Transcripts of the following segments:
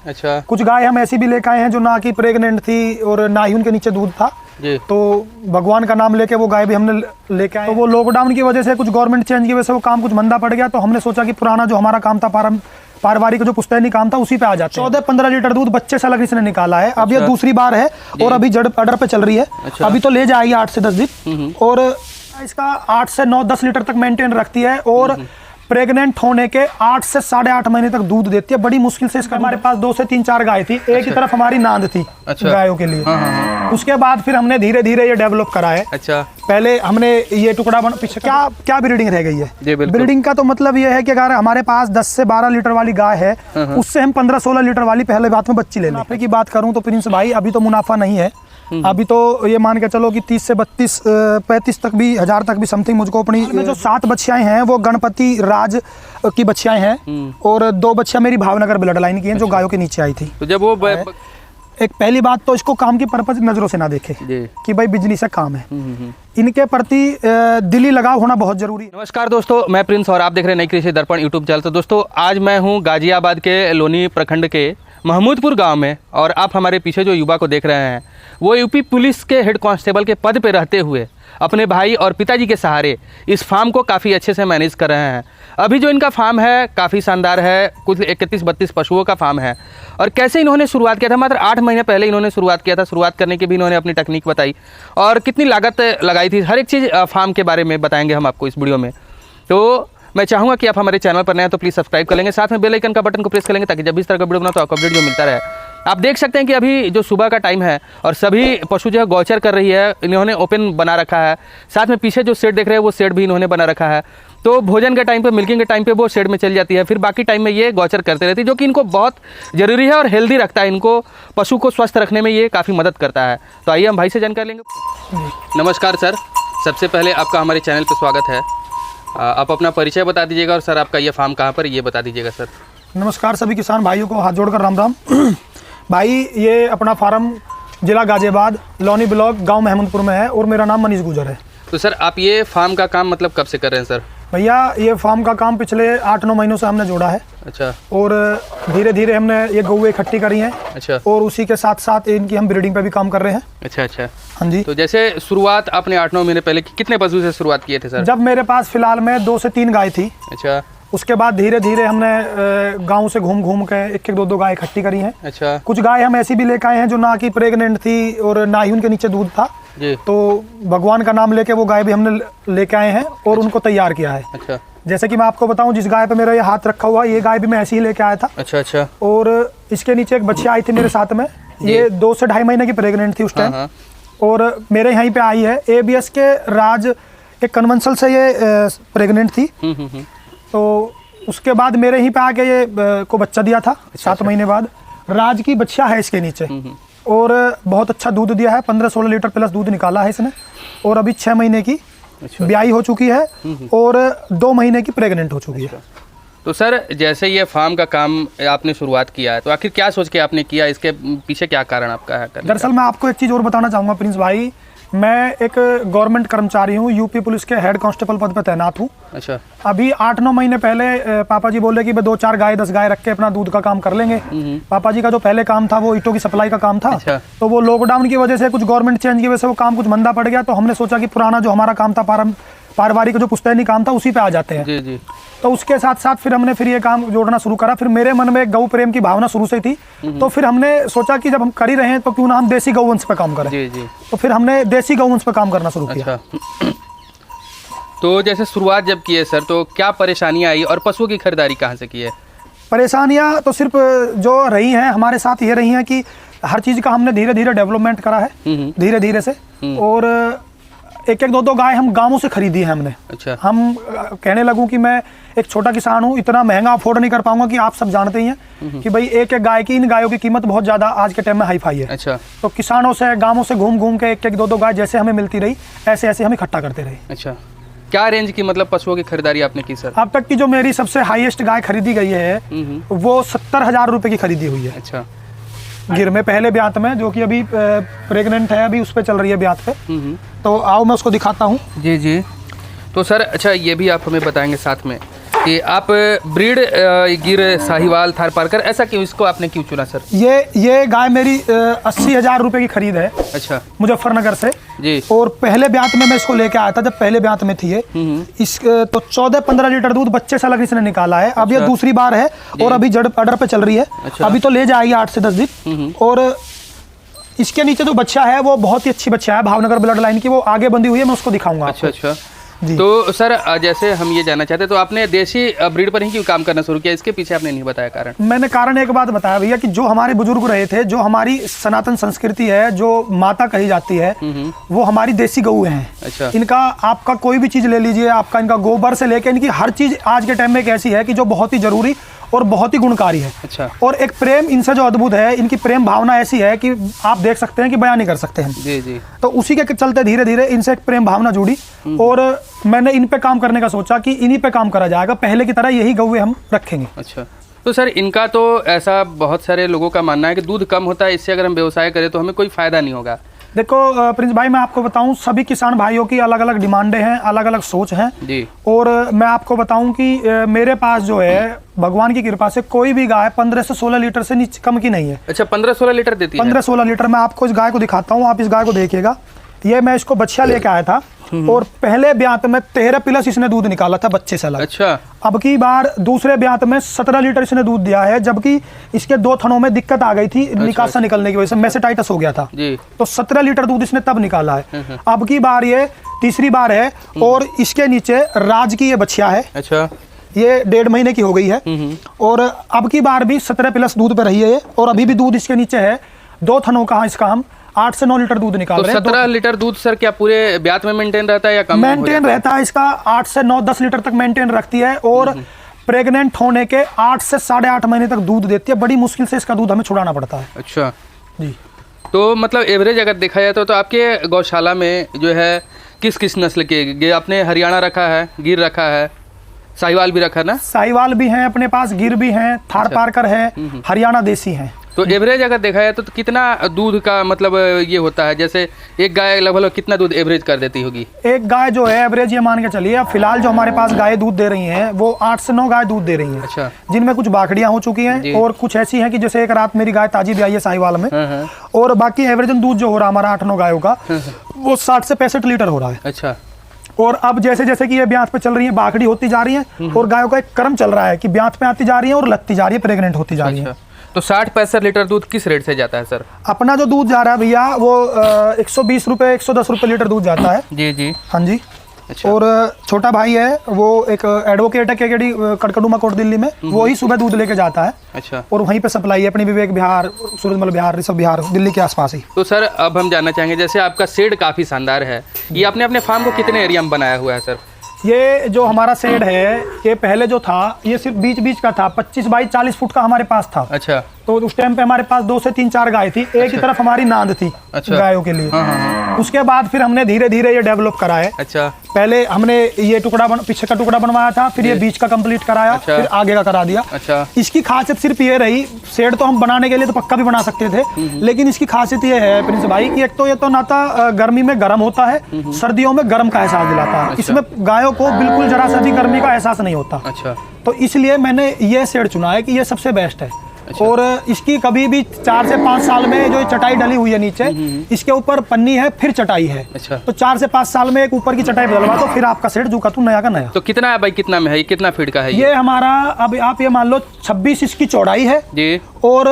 अच्छा। कुछ गाय हम ऐसी भी लेकर आए हैं जो ना कि प्रेग्नेंट थी और ना ही उनके नीचे दूध था जी। तो भगवान का नाम लेके वो गाय भी हमने लेके आए। तो वो लॉकडाउन की वजह से, कुछ गवर्नमेंट चेंज की वजह से वो काम कुछ मंदा पड़ गया, तो हमने सोचा कि पुराना जो हमारा काम था, पारिवारिक जो पुश्तैनी काम था, उसी पे आ जाते हैं। 14-15 लीटर दूध बच्चे से अलग इसने निकाला है। अब ये दूसरी बार है और अभी जड़ अडर पे चल रही है। अच्छा। अभी तो ले जाएगी 8 से 10 दिन और इसका 8 से 9-10 लीटर तक मेंटेन रखती है और प्रेग्नेंट होने के 8 से 8.5 महीने तक दूध देती है। बड़ी मुश्किल से इसका, हमारे पास 2 से 3-4 गाय थी। एक ही तरफ हमारी नांद थी गायों के लिए। उसके बाद फिर हमने धीरे धीरे ये डेवलप करा है। अच्छा। पहले हमने ये टुकड़ा पीछे क्या ब्रीडिंग रह गई है। ब्रीडिंग का तो मतलब ये है कि अगर हमारे पास 10 से 12 लीटर वाली गाय है, उससे हम 15-16 लीटर वाली पहले बात में बच्ची ले लें। मुनाफे की बात करूं तो प्रिंस भाई अभी तो मुनाफा नहीं है। अभी तो ये मान के चलो कि 30 से 32-35 तक भी हजार तक भी समथिंग मुझको अपनी में जो 7 बच्चियां हैं वो गणपति राज की बच्चियां हैं और 2 बच्चियां मेरी भावनगर ब्लड लाइन की हैं। अच्छा। जो गायों के नीचे आई थी। तो जब वो एक पहली बात तो इसको काम की पर्पज नजरों से ना देखे कि भाई बिजनेस का काम है। इनके प्रति दिली लगाव होना बहुत जरूरी है। नमस्कार दोस्तों, मैं प्रिंस और आप देख रहे हैं नई कृषि दर्पण यूट्यूब चैनल। तो दोस्तों आज मैं हूं गाजियाबाद के लोनी प्रखंड के महमूदपुर गांव में और आप हमारे पीछे जो युवा को देख रहे हैं वो यूपी पुलिस के हेड कांस्टेबल के पद पे रहते हुए अपने भाई और पिताजी के सहारे इस फार्म को काफ़ी अच्छे से मैनेज कर रहे हैं। अभी जो इनका फार्म है काफ़ी शानदार है, कुछ 31-32 पशुओं का फार्म है। और कैसे इन्होंने शुरुआत किया था, मात्र 8 महीने पहले इन्होंने शुरुआत किया था। शुरुआत करने की भी इन्होंने अपनी टेक्निक बताई और कितनी लागत लगाई थी, हर एक चीज़ फार्म के बारे में बताएंगे हम आपको इस वीडियो में। तो मैं चाहूँगा कि आप हमारे चैनल पर नए हैं तो प्लीज़ सब्सक्राइब कर लेंगे, साथ में बेल आइकन का बटन को प्रेस कर लेंगे ताकि जब भी इस तरह का वीडियो बनाओ तो आपको अपडेट जो मिलता रहे। आप देख सकते हैं कि अभी जो सुबह का टाइम है और सभी पशु जो है गौचर कर रही है, इन्होंने ओपन बना रखा है। साथ में पीछे जो शेड देख रहे हैं वो शेड भी इन्होंने बना रखा है। तो भोजन के टाइम पे, मिल्किंग के टाइम पे वो शेड में चल जाती है, फिर बाकी टाइम में ये गौचर करते रहती है, जो कि इनको बहुत ज़रूरी है और हेल्दी रखता है। इनको पशु को स्वस्थ रखने में ये काफ़ी मदद करता है। तो आइए हम भाई से जानकारी लेंगे। नमस्कार सर, सबसे पहले आपका हमारे चैनल पर स्वागत है। आप अपना परिचय बता दीजिएगा और सर आपका ये फार्म कहाँ पर ये बता दीजिएगा सर। नमस्कार सभी किसान भाइयों को हाथ जोड़कर राम राम। भाई ये अपना फार्म जिला गाजियाबाद लोनी ब्लॉक गांव महमूदपुर में है और मेरा नाम मनीष गुजर है। तो सर आप ये फार्म का काम मतलब कब से कर रहे हैं सर? भैया ये फार्म का काम पिछले 8-9 महीनों से हमने जोड़ा है। अच्छा। और धीरे धीरे हमने ये गौएं इकट्ठी करी हैं। अच्छा। और उसी के साथ साथ इनकी हम ब्रीडिंग पे भी काम कर रहे हैं। अच्छा अच्छा। हाँ जी। तो जैसे शुरुआत आपने 8-9 महीने पहले कितने पशु से शुरुआत किए थे सर? जब मेरे पास फिलहाल में 2 से 3 गाय थी। अच्छा। उसके बाद धीरे धीरे हमने गांव से घूम घूम के 1-1, 2-2 गाय इकट्ठी करी हैं। अच्छा। कुछ गाय हम ऐसी भी लेकर आए हैं जो ना कि प्रेग्नेंट थी और ना ही उनके नीचे दूध था जी। तो भगवान का नाम लेके वो गाय भी हमने लेके आए हैं और अच्छा। उनको तैयार किया है। अच्छा। जैसे कि मैं आपको बताऊं, जिस गाय पे मेरा ये हाथ रखा हुआ, ये गाय भी मैं ऐसे ही लेके आया था। अच्छा अच्छा। और इसके नीचे एक बच्ची आई थी मेरे साथ में, ये 2 से 2.5 महीने की प्रेग्नेंट थी उस टाइम। और मेरे यहीं पे आई है ABS के राज एक कन्वेंशनल से ये प्रेग्नेंट थी। तो उसके बाद मेरे यहीं पे आके ये को बच्चा दिया था। 7 महीने बाद राज की बच्चा है इसके नीचे और बहुत अच्छा दूध दिया है। 15-16 लीटर प्लस दूध निकाला है इसने और अभी 6 महीने की ब्याई हो चुकी है और 2 महीने की प्रेग्नेंट हो चुकी है। तो सर जैसे ये फार्म का काम आपने शुरुआत किया है तो आखिर क्या सोच के आपने किया, इसके पीछे क्या कारण आपका है? दरअसल मैं आपको एक चीज़ और बताना चाहूँगा प्रिंस भाई, मैं एक गवर्नमेंट कर्मचारी हूँ, यूपी पुलिस के हेड कांस्टेबल पद पर तैनात हूँ। अच्छा। अभी 8-9 महीने पहले पापा जी बोले कि 2-4 गाय 10 गाय रख के अपना दूध का काम कर लेंगे। पापा जी का जो पहले काम था वो ईंटों की सप्लाई का काम था। अच्छा। तो वो लॉकडाउन की वजह से, कुछ गवर्नमेंट चेंज की वजह से वो काम कुछ मंदा पड़ गया, तो हमने सोचा कि पुराना जो हमारा काम था, पारिवारिक जो पुश्तैनी काम था, उसी पे आ जाते हैं। जी जी। तो उसके साथ साथ फिर हमने ये काम जोड़ना शुरू करा। फिर मेरे मन में गौ प्रेम की भावना शुरू से थी, तो फिर हमने सोचा कि जब हम कर ही रहे हैं तो क्यों ना हम देसी गौवंश पे काम करें। जी जी। तो फिर हमने देसी गौवंश पे काम करना शुरू किया। अच्छा। तो जैसे शुरुआत जब की है सर, तो क्या परेशानियां आई और पशुओं की खरीदारी कहाँ से की है? परेशानियां तो सिर्फ जो रही हैं हमारे साथ ये रही हैं कि हर चीज़ का हमने धीरे धीरे डेवलपमेंट करा है, धीरे धीरे से। और 1-1, 2-2 गाय हम गांवों से खरीदी है हमने। अच्छा। हम कहने लगूं कि मैं एक छोटा किसान हूं, इतना महंगा अफोर्ड नहीं कर पाऊंगा, कि आप सब जानते ही हैं कि भाई एक गाय की, इन गायों की कीमत बहुत ज़्यादा आज के टाइम में हाई फाई है। अच्छा। तो किसानों से, गांवों से घूम घूम के 1-1, 2-2 गाय जैसे हमें मिलती रही, ऐसे ऐसे हम इकट्ठा करते रहे। अच्छा। क्या रेंज की मतलब पशुओं की खरीदारी आपने की सर? अब तक की जो मेरी सबसे हाईएस्ट गाय खरीदी गई है वो 70,000 रुपये की खरीदी हुई है। अच्छा। गिर में पहले ब्यात में, जो कि अभी प्रेग्नेंट है, अभी उस पर चल रही है ब्यात पे। तो आओ मैं उसको दिखाता हूँ। जी जी। तो सर अच्छा ये भी आप हमें बताएंगे साथ में कि आप ब्रीड गिर साहिवाल थारपारकर ऐसा क्यों, इसको आपने क्यों चुना सर? ये गाय मेरी 80,000 रुपए की खरीद है। अच्छा। मुजफ्फरनगर से जी। और पहले ब्यात में मैं इसको लेके आया था, जब पहले ब्यात में थी ये, इस तो 14-15 लीटर दूध बच्चे से अलग इसने निकाला है। अब ये दूसरी बार है और अभी जड़ अडर पे चल रही है। अच्छा। अभी तो ले जाएगी 8 से 10 दिन। और इसके नीचे जो बच्चा है वो बहुत ही अच्छी बच्चा है, भावनगर ब्लड लाइन की, वो आगे बंधी हुई है, मैं उसको दिखाऊंगा। अच्छा अच्छा तो सर जैसे हम ये जानना चाहते हैं, तो आपने देसी ब्रीड पर ही क्यों काम करना शुरू किया? इसके पीछे आपने नहीं बताया कारण। मैंने कारण एक बात बताया भैया कि जो हमारे बुजुर्ग रहे थे, जो हमारी सनातन संस्कृति है, जो माता कही जाती है, वो हमारी देसी गऊ हैं। अच्छा। इनका आपका कोई भी चीज ले लीजिए, आपका इनका गोबर से लेके इनकी हर चीज आज के टाइम में एक ऐसी है कि जो बहुत ही जरूरी और बहुत ही गुणकारी है। अच्छा। और एक प्रेम इनसे जो अद्भुत है, इनकी प्रेम भावना ऐसी है कि आप देख सकते हैं कि बयान नहीं कर सकते हैं। जी जी। तो उसी के चलते धीरे धीरे इनसे एक प्रेम भावना जुड़ी और मैंने इन पे काम करने का सोचा कि इन्हीं पे काम करा जाएगा, पहले की तरह यही गौवे हम रखेंगे। अच्छा। तो सर इनका तो ऐसा बहुत सारे लोगों का मानना है कि दूध कम होता है, इससे अगर हम व्यवसाय करें तो हमें कोई फायदा नहीं होगा। देखो प्रिंस भाई, मैं आपको बताऊं, सभी किसान भाइयों की अलग अलग डिमांडें हैं, अलग अलग सोच हैं जी। और मैं आपको बताऊं कि मेरे पास जो है भगवान की कृपा से कोई भी गाय 15 से 16 लीटर से नीचे कम की नहीं है। अच्छा, 15-16 लीटर देती है? 15-16 लीटर। मैं आपको इस गाय को दिखाता हूँ, आप इस गाय को देखिएगा। ये मैं इसको बच्चा लेके आया था और पहले ब्यात में 13 प्लस इसने दूध निकाला था बच्चे से अलग। अच्छा। अब की बार दूसरे ब्यात में 17 लीटर इसने दूध दिया है, जबकि इसके 2 थनों में दिक्कत आ गई थी। अच्छा। निकासा निकलने की वजह से मेसेटाइटिस हो गया था जी। तो 17 लीटर दूध इसने तब निकाला है। अब की बार ये तीसरी बार है और इसके नीचे राज की ये बच्चिया है। अच्छा। ये 1.5 महीने की हो गई है और अब की बार भी 17 प्लस दूध पे रही है ये, और अभी भी दूध इसके नीचे है। 2 थनों का इसका हम 8 से 9 लीटर दूध निकाल रहे हैं। 17 लीटर दूध सर क्या पूरे ब्यात में मेंटेन रहता है या कम? मेंटेन रहता है इसका, 8 से 9-10 लीटर तक मेंटेन रखती है और प्रेग्नेंट होने के 8 से 8.5 महीने तक दूध देती है। बड़ी मुश्किल से इसका दूध हमें छुड़ाना पड़ता है। अच्छा जी। तो मतलब एवरेज अगर देखा जाए तो आपके गौशाला में जो है किस किस नस्ल के, आपने हरियाणा रखा है, गिर रखा है, साहिवाल भी रखा ना? साहिवाल भी हैं अपने पास, गिर भी हैं, थारपारकर है, हरियाणा देसी हैं। तो एवरेज अगर देखा जाए तो कितना दूध का मतलब ये होता है? जैसे एक गाय लगभग कितना दूध एवरेज कर देती होगी? एक गाय जो है एवरेज ये मान के चलिए, अब फिलहाल जो हमारे पास गाय दूध दे रही हैं वो 8 से 9 गाय दूध दे रही हैं। अच्छा। जिनमें कुछ बाखड़ियां हो चुकी हैं और कुछ ऐसी हैं कि जैसे एक रात मेरी गाय ताजी भी आई है साहिवाल में। और बाकी एवरेज दूध जो हो रहा है हमारा 8-9 गायों का, वो 60 से 65 लीटर हो रहा है। अच्छा। और अब जैसे जैसे कि ये ब्यात पे चल रही है, बाखड़ी होती जा रही है और गायों का एक क्रम चल रहा है कि ब्यात पे आती जा रही है और लगती जा रही है, प्रेग्नेंट होती जा रही है। तो 60-65 लीटर दूध किस रेट से जाता है सर? अपना जो दूध जा रहा है भैया वो 120 रुपए 110 रुपए लीटर दूध जाता है। जी जी। हाँ जी। अच्छा। और छोटा भाई है वो एक एडवोकेट है केकेडी कड़कड़ुमा कोट दिल्ली में, वो ही सुबह दूध लेके जाता है। अच्छा। और वहीं पे सप्लाई है अपनी विवेक बिहार, सूरजमल बिहार, ऋषभ बिहार, दिल्ली के आसपास ही। तो सर अब हम जानना चाहेंगे, जैसे आपका शेड काफी शानदार है, ये आपने अपने फार्म को कितने एरिया में बनाया हुआ है सर? ये जो हमारा शेड है ये पहले जो था ये सिर्फ बीच बीच का था, 25 बाई 40 फुट का हमारे पास था। अच्छा। तो उस टाइम पे हमारे पास 2 से 3-4 गाय थी, एक ही तरफ हमारी नांद थी। अच्छा। गायों के लिए। हाँ। उसके बाद फिर हमने धीरे धीरे ये डेवलप करा है। अच्छा। पहले हमने ये पीछे का टुकड़ा बनवाया था, फिर ये बीच का कंप्लीट कराया। अच्छा। फिर आगे का करा दिया। अच्छा। इसकी खासियत सिर्फ ये रही, शेड तो हम बनाने के लिए तो पक्का भी बना सकते थे, लेकिन इसकी खासियत ये है प्रिंस भाई कि एक तो ये तो नाता गर्मी में गर्म होता है, सर्दियों में गर्म का एहसास दिलाता है। इसमें गायों को बिल्कुल जरा सा भी गर्मी का एहसास नहीं होता। अच्छा। तो इसलिए मैंने ये शेड चुना है कि ये सबसे बेस्ट है। अच्छा। और इसकी कभी भी 4 से 5 साल में जो चटाई डली हुई है नीचे, इसके ऊपर पन्नी है फिर चटाई है। अच्छा। तो 4 से 5 साल में एक ऊपर की चटाई बदलवा तो फिर आपका सेट जो का तू नया का नया। तो कितना है भाई, कितना में है, कितना फीट का है ये हमारा? अब आप ये मान लो 26 इसकी चौड़ाई है जी और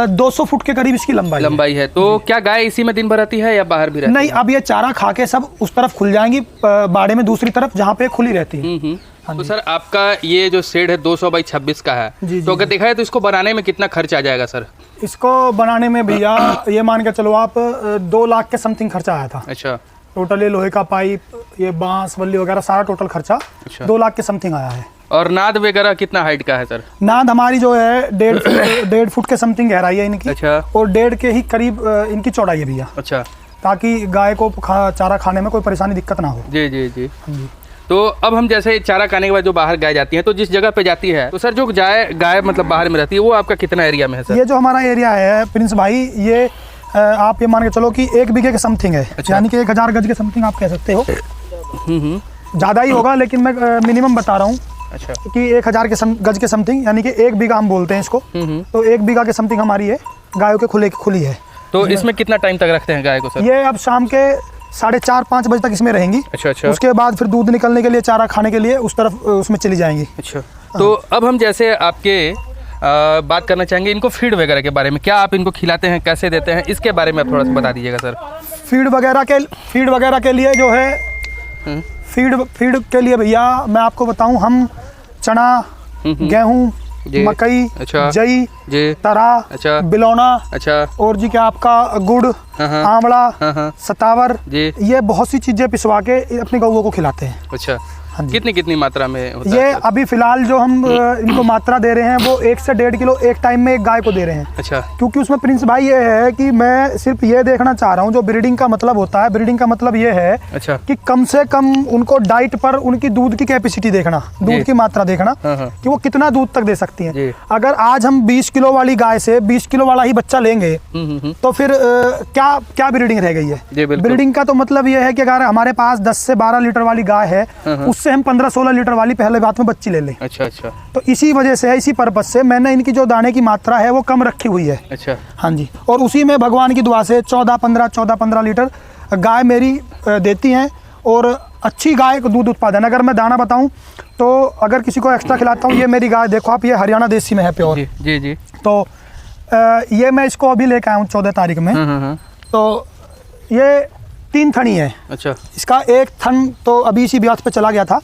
200 फुट के करीब इसकी लंबाई है। तो क्या गाय इसी में दिन भर रहती है या बाहर भी रहती है? नहीं, अब ये चारा खा के सब उस तरफ खुल जाएंगी बाड़े में, दूसरी तरफ जहाँ पे खुली रहती है। तो सर आपका ये जो शेड है 200 बाई 26 का है, तो अगर देखा है तो इसको बनाने में कितना खर्च आ जाएगा सर? इसको बनाने में भैया ये मान के चलो आप 2 लाख के समथिंग खर्चा आया था। अच्छा। टोटल ये लोहे का पाइप, ये बांस बल्ली वगैरह सारा टोटल खर्चा। अच्छा। 2 लाख के समथिंग आया है। और नाद वगैरह कितना हाइट का है सर? नाद हमारी जो है 1.5 फुट के समथिंग गहराई है इनकी। अच्छा। और 1.5 के ही करीब इनकी चौड़ाई है भैया। अच्छा। ताकि गाय को चारा खाने में कोई परेशानी दिक्कत ना हो। जी जी जी। तो अब हम जैसे चारा खाने के बाद जो बाहर गाय जाती है, तो जिस जगह पे जाती है तो सर जो गाय मतलब बाहर में रहती है वो आपका कितना एरिया में है सर? ये जो हमारा एरिया है प्रिंस भाई, ये आप ये मान के चलो कि 1 बीघे के समथिंग है। अच्छा। यानी कि 1000 गज के समथिंग आप कह सकते हो। ज़्यादा ही होगा लेकिन मैं मिनिमम बता रहा हूँ। अच्छा। कि 1000 के गज के समथिंग, यानी कि 1 बीघा हम बोलते हैं इसको। तो 1 बीघा के समथिंग हमारी ये गायों के खुली है। तो इसमें कितना टाइम तक रखते हैं गाय को सर? ये अब शाम के 4:30-5 बजे तक इसमें रहेंगी। अच्छा अच्छा। उसके बाद फिर दूध निकलने के लिए, चारा खाने के लिए उस तरफ उसमें चली जाएंगी। अच्छा। तो अब हम जैसे आपके बात करना चाहेंगे इनको फीड वगैरह के बारे में, क्या आप इनको खिलाते हैं, कैसे देते हैं, इसके बारे में आप थोड़ा सा बता दीजिएगा सर। फीड वगैरह के लिए जो है फीड के लिए भैया मैं आपको बताऊं, हम चना, गेहूं, मकई, अच्छा, जई, तरा, अच्छा, बिलौना, अच्छा, और जी क्या आपका गुड़, आंवला, सतावर, ये बहुत सी चीजें पिसवा के अपने गौओं को खिलाते हैं। अच्छा। कितनी मात्रा में होता ये है? अभी फिलहाल जो हम इनको मात्रा दे रहे हैं वो 1 से 1.5 किलो एक टाइम में एक गाय को दे रहे हैं। अच्छा। क्योंकि उसमें प्रिंस भाई ये है कि मैं सिर्फ ये देखना चाह रहा हूँ, जो ब्रीडिंग का मतलब होता है, ब्रीडिंग का मतलब ये है अच्छा, कि कम से कम उनको डाइट पर उनकी दूध की कैपेसिटी देखना, दूध की मात्रा देखना कि वो कितना दूध तक दे सकती हैं। अगर आज हम 20 किलो वाली गाय से 20 किलो वाला ही बच्चा लेंगे तो फिर क्या ब्रीडिंग रह गई है? ब्रीडिंग का तो मतलब ये है कि अगर हमारे पास 10 से 12 लीटर वाली गाय है, उससे हम 15-16 लीटर वाली पहले बात में बच्ची ले लें। अच्छा अच्छा। तो इसी वजह से, इसी पर्पज से मैंने इनकी जो दाने की मात्रा है वो कम रखी हुई है। अच्छा। हाँ जी। और उसी में भगवान की दुआ से 14-15 लीटर गाय मेरी देती हैं। और अच्छी गाय को दूध उत्पादन, अगर मैं दाना बताऊं तो अगर किसी को एक्स्ट्रा खिलाता हूं, ये मेरी गाय देखो आप, ये हरियाणा देसी में है प्योर। जी जी। तो ये मैं इसको अभी लेकर आया हूँ 14 तारीख में। तो ये 3 थनी है। अच्छा। इसका एक थन तो अभी इसी ब्याज पे चला गया था,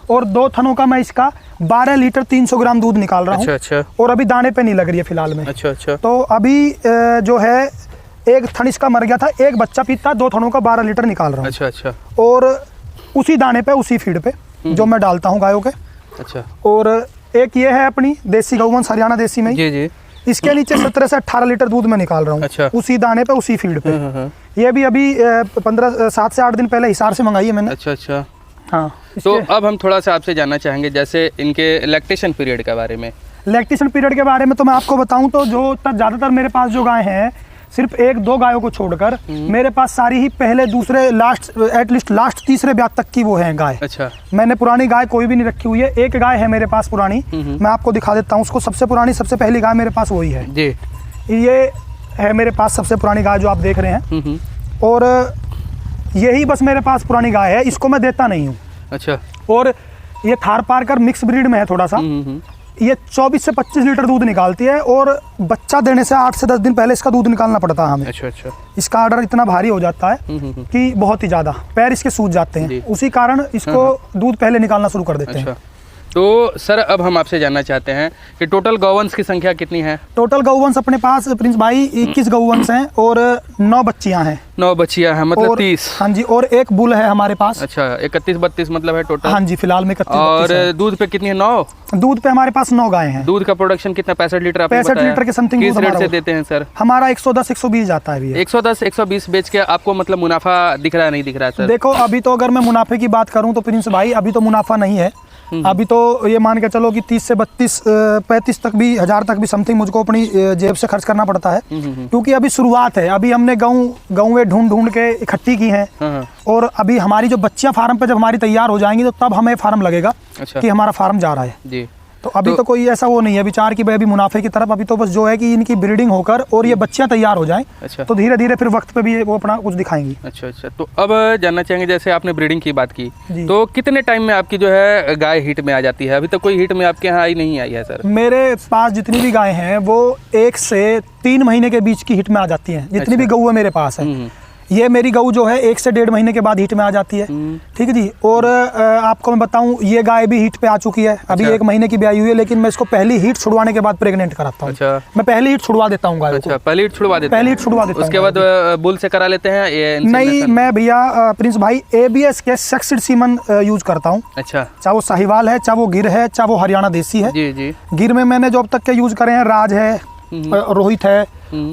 और 2 थनों का मैं इसका 12 लीटर 300 ग्राम दूध निकाल रहा हूँ। अच्छा। और अभी दाने पे नहीं लग रही है फिलहाल में। अच्छा अच्छा। तो अभी जो है एक थन इसका मर गया था, एक बच्चा पीता, 2 थनों का 12 लीटर निकाल रहा हूँ। अच्छा अच्छा। और उसी दाने पे, उसी फीड पे जो मैं डालता हूँ गायों के। अच्छा। और एक ये है अपनी देसी गौवंश, हरियाणा देसी में। जी जी। इसके नीचे 17 से 18 लीटर दूध में निकाल रहा हूँ। अच्छा। उसी दाने पे, उसी फीड पे। ये भी अभी 7 से 8 दिन पहले हिसार से मंगाई है मैंने। अच्छा अच्छा। हाँ। तो अब हम थोड़ा सा आपसे जानना चाहेंगे जैसे इनके लैक्टेशन पीरियड के बारे में। लैक्टेशन पीरियड के बारे में तो मैं आपको बताऊं तो जो ज़्यादातर मेरे पास जो गाय हैं, सिर्फ 1-2 गायों को छोड़कर मेरे पास सारी ही पहले, दूसरे, एटलीस्ट लास्ट तीसरे ब्याज तक की वो है गाय। अच्छा। मैंने पुरानी गाय कोई भी नहीं रखी हुई है। एक गाय है मेरे पास पुरानी, मैं आपको दिखा देता हूँ उसको। सबसे पुरानी, सबसे पहली गाय मेरे पास वही है जी। ये है मेरे पास सबसे पुरानी गाय जो आप देख रहे हैं, और यही बस मेरे पास पुरानी गाय है, इसको मैं देता नहीं हूँ। अच्छा। और ये थार पारकर मिक्स ब्रीड में है थोड़ा सा। ये 24 से 25 लीटर दूध निकालती है, और बच्चा देने से 8 से 10 दिन पहले इसका दूध निकालना पड़ता है हमें। अच्छा अच्छा। इसका ऑर्डर इतना भारी हो जाता है कि बहुत ही ज़्यादा पैर इसके सूज जाते हैं, उसी कारण इसको दूध पहले निकालना शुरू कर देते हैं। तो सर अब हम आपसे जानना चाहते हैं कि टोटल गौवंश की संख्या कितनी है? टोटल गौवंश अपने पास प्रिंस भाई 21 गौवंश हैं, और 9 बच्चियां हैं। 9 बच्चियां हैं, मतलब 30। हाँ जी। और एक बुल है हमारे पास। अच्छा। 31-32 मतलब है टोटल? हाँ जी, फिलहाल में 31। और दूध पे कितनी है? 9। दूध पे हमारे पास 9 गाय हैं। दूध का प्रोडक्शन कितना? 65 लीटर। 65 लीटर के समथिंग। किस रेट से देते हैं सर? हमारा 110-120 जाता है। 110-120 बेच के आपको मतलब मुनाफा दिख रहा है, नहीं दिख रहा है सर? देखो अभी तो अगर मैं मुनाफे की बात करूँ तो प्रिंस भाई अभी तो मुनाफा नहीं है। अभी तो ये मान के चलो कि 30 से 32-35 तक भी, 1000 तक भी समथिंग मुझको अपनी जेब से खर्च करना पड़ता है। क्योंकि अभी शुरुआत है, अभी हमने गौएं ढूंढ के इकट्ठी की हैं। और अभी हमारी जो बच्चियां फार्म पे जब हमारी तैयार हो जाएंगी तो तब हमें फार्म लगेगा। अच्छा। कि हमारा फार्म जा रहा है जी। तो अभी तो कोई ऐसा वो नहीं है विचार की भाई अभी मुनाफे की तरफ। अभी तो बस जो है कि इनकी ब्रीडिंग होकर और ये बच्चियां तैयार हो जाएं। अच्छा। तो धीरे धीरे फिर वक्त पे भी वो अपना कुछ दिखाएंगी। अच्छा अच्छा। तो अब जानना चाहेंगे जैसे आपने ब्रीडिंग की बात की, तो कितने टाइम में आपकी जो है गाय हीट में आ जाती है? अभी तक कोई हीट में आपके यहाँ आई नहीं आई है सर? मेरे पास जितनी भी गाय हैं वो 1 से 3 महीने के बीच की हीट में आ जाती हैं, जितनी भी गऊ है मेरे पास है। ये मेरी गऊ जो है 1 से 1.5 महीने के बाद हीट में आ जाती है। ठीक है जी। और आपको मैं बताऊं, ये गाय भी हीट पे आ चुकी है। अभी 1 महीने की ब्याई हुई है, लेकिन मैं इसको पहली हीट छुड़वाने के बाद प्रेग्नेंट कराता हूँ। अच्छा। मैं पहली हीट छुड़वा देता हूँ गाय को। अच्छा, पहली हीट छुड़वा देता हूं। पहली हीट छुड़वा देता हूं। उसके बाद बुल से करा लेते हैं ये? नहीं, मैं भैया प्रिंस भाई ABS के सेक्सिड सीमन यूज करता हूँ। अच्छा। चाहे वो साहिवाल है, चाहे वो गिर है, चाहे वो हरियाणा देसी है। जी जी। गिर में मैंने जो अब तक के यूज करे हैं, राज है, रोहित है,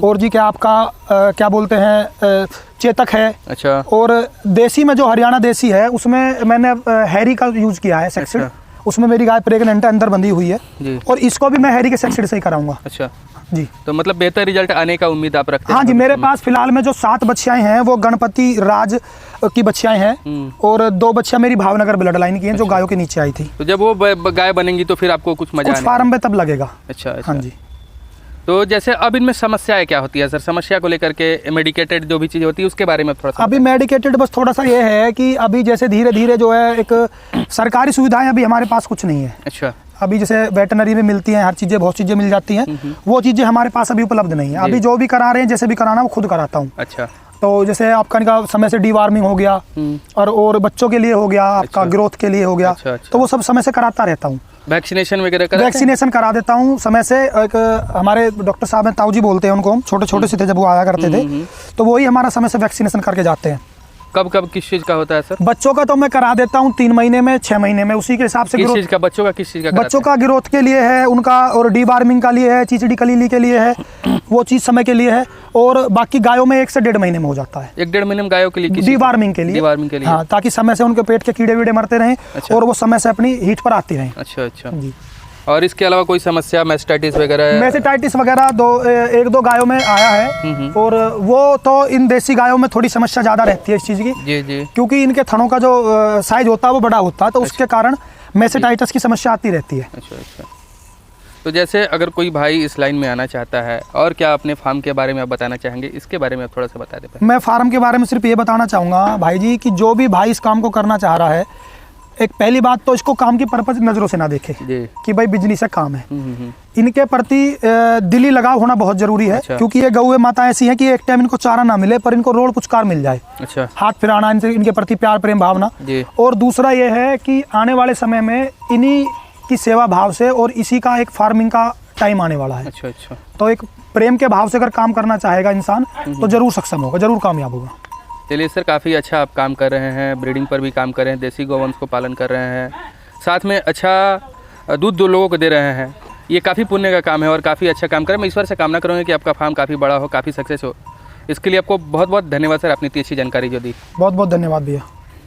और जी क्या आपका क्या बोलते हैं, चेतक है। अच्छा। और देसी में जो हरियाणा देसी है उसमें मैंने हैरी का यूज किया है सेक्सिड। अच्छा। उसमें मेरी गाय प्रेग्नेंट है, अंदर बंधी हुई है। और इसको भी मैं हैरी के सेक्सिड से ही कराऊंगा। अच्छा। जी। तो मतलब बेहतर रिजल्ट आने का उम्मीद आप रखते हैं? हाँ जी, मेरे पास फिलहाल में जो 7 बच्चियाँ हैं वो गणपति राज की बच्चियाँ हैं और 2 बच्चियाँ मेरी भावनगर ब्लड लाइन की हैं जो गायों के नीचे आई थी। तो जब वो गाय बनेंगी तो फिर आपको कुछ मजा कुछ फार्म में तब लगेगा। अच्छा। हाँ जी। तो जैसे अब इनमें समस्याएं क्या होती है सर? समस्या को लेकर के मेडिकेटेड जो भी चीज़ होती है उसके बारे में थोड़ा सा। अभी मेडिकेटेड बस थोड़ा सा ये है कि अभी जैसे धीरे धीरे जो है एक सरकारी सुविधाएं अभी हमारे पास कुछ नहीं है। अच्छा। अभी जैसे वेटनरी में मिलती हैं हर चीज़ें, बहुत चीज़ें मिल जाती हैं, वो चीज़ें हमारे पास अभी उपलब्ध नहीं है। अभी जो भी करा रहे हैं, जैसे भी कराना वो खुद कराता हूँ। अच्छा। तो जैसे आपका इनका समय से डीवार्मिंग हो गया और बच्चों के लिए हो गया, आपका ग्रोथ के लिए हो गया। तो वो सब समय से कराता रहता हूँ। वैक्सीनेशन वगैरह वैक्सीनेशन करा देता हूँ समय से। एक हमारे डॉक्टर साहब हैं, ताऊ जी बोलते हैं उनको, हम छोटे छोटे से थे जब वो आया करते थे, तो वही हमारा समय से वैक्सीनेशन करके जाते हैं। कब कब किस चीज़ का होता है सर? बच्चों का तो मैं करा देता हूँ 3 महीने में, 6 महीने में, उसी के हिसाब से। किस चीज़ का? बच्चों का किस चीज़ का? बच्चों का ग्रोथ के लिए है उनका, और डीवार्मिंग का लिए है, चिचड़ी कलीली के लिए है, वो चीज़ समय के लिए है। और बाकी गायों में 1 से 1.5 महीने में हो जाता है। 1-1.5 महीने में गायों के लिए डीवार्मिंग के लिए। डीवार्मिंग के लिए, हाँ, ताकि समय से उनके पेट के कीड़े वीड़े मरते रहें। अच्छा। और वो समय से अपनी हीट पर आती रहें। अच्छा अच्छा जी। और इसके अलावा कोई समस्या मैस्टाइटिस वगैरह? मैस्टाइटिस वगैरह 1-2 गायों में आया है, और वो तो इन देसी गायों में थोड़ी समस्या ज़्यादा रहती है इस चीज़ की। जी जी। क्योंकि इनके थनों का जो साइज होता है वो बड़ा होता है, तो उसके कारण मैस्टाइटिस की समस्या आती रहती है। अच्छा अच्छा। तो जैसे अगर कोई भाई इस लाइन में आना चाहता है, और क्या अपने फार्म के बारे में आप बताना चाहेंगे? इसके बारे में थोड़ा सा बता दें। मैं फार्म के बारे में सिर्फ ये बताना चाहूँगा भाई जी कि जो भी भाई इस काम को करना चाह रहा है, एक पहली बात तो इसको काम की पर्पज नज़रों से ना देखे कि भाई बिजनेस का काम है। इनके प्रति दिली लगाव होना बहुत जरूरी है। अच्छा। क्योंकि ये गऊ माता ऐसी है कि एक टाइम इनको चारा ना मिले पर इनको रोड पुचकार मिल जाए। अच्छा। हाथ फिराना, इनके प्रति प्यार प्रेम भावना। और दूसरा ये है कि आने वाले समय में इन्हीं की सेवा भाव से और इसी का एक फार्मिंग का टाइम आने वाला है। अच्छा अच्छा। तो एक प्रेम के भाव से अगर काम करना चाहेगा इंसान तो जरूर सक्षम होगा, जरूर कामयाब होगा। चलिए सर, काफ़ी अच्छा आप काम कर रहे हैं, ब्रीडिंग पर भी काम कर रहे हैं, देसी गौवंश को पालन कर रहे हैं, साथ में अच्छा दूध 2 लोगों को दे रहे हैं। ये काफ़ी पुण्य का काम है और काफ़ी अच्छा काम करें। मैं ईश्वर से कामना करूँगा कि आपका फार्म काफ़ी बड़ा हो, काफ़ी सक्सेस हो। इसके लिए आपको बहुत बहुत धन्यवाद सर, आपने इतनी अच्छी जानकारी जो दी। बहुत बहुत धन्यवाद भैया।